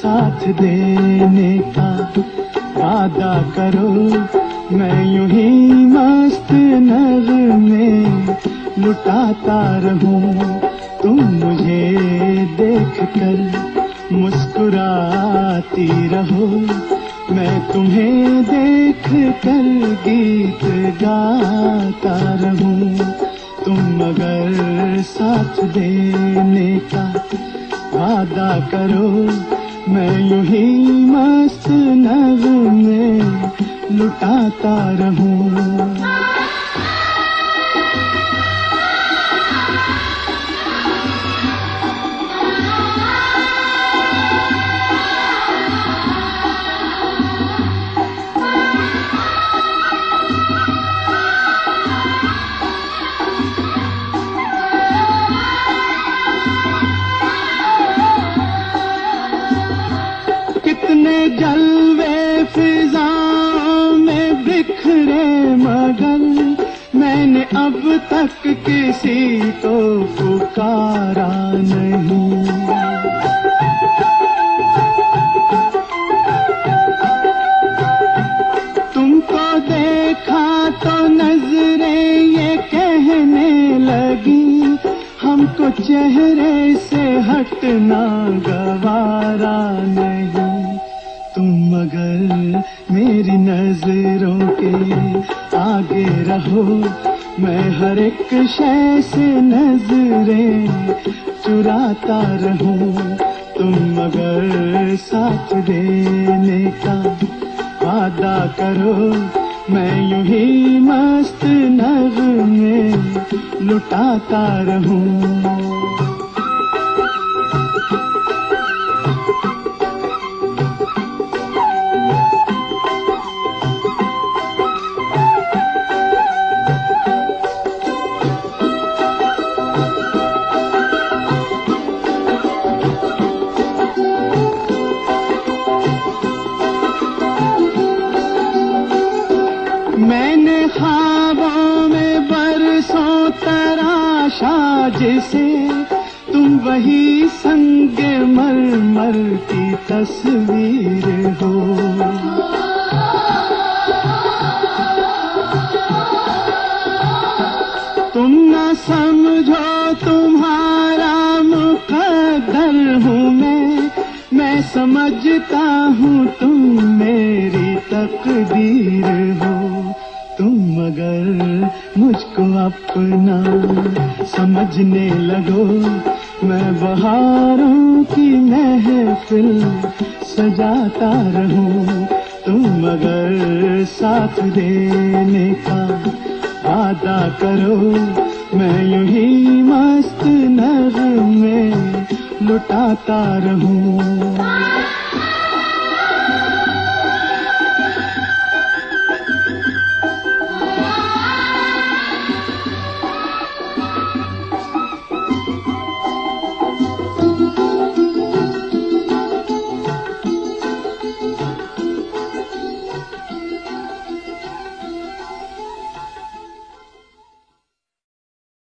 साथ देने का वादा करो, मैं यूं ही मस्त नगमे लुटाता रहूं। तुम मुझे देख कर मुस्कुराती रहो, मैं तुम्हें देख कर गीत गाता रहूं। तुम अगर साथ देने का वादा करो, मैं यूं ही मस्त नगमे लुटाता रहूं। जलवे फिजाओं में बिखरे, मगर मैंने अब तक किसी को पुकारा नहीं। तुमको देखा तो नजरें ये कहने लगी, हमको चेहरे से हटना गवारा नहीं। तुम मगर मेरी नजरों के आगे रहो, मैं हर एक शय से नजरें चुराता रहूं। तुम मगर साथ देने का वादा करो, मैं यूं ही मस्त नगमे लुटाता रहूं। मैंने ख्वाबों में बरसों तराशा जिसे, तुम वही संगे मरमर की तस्वीर हो। तुम न समझो तुम्हारा मुकद्दर हूँ मैं समझता हूँ तुम मेरी तकदीर हो। तुम मगर मुझको अपना समझने लगो, मैं बहारों की महफिल सजाता रहूं। तुम मगर साथ देने का वादा करो, मैं यूं ही मस्त नगमे लुटाता रहूं।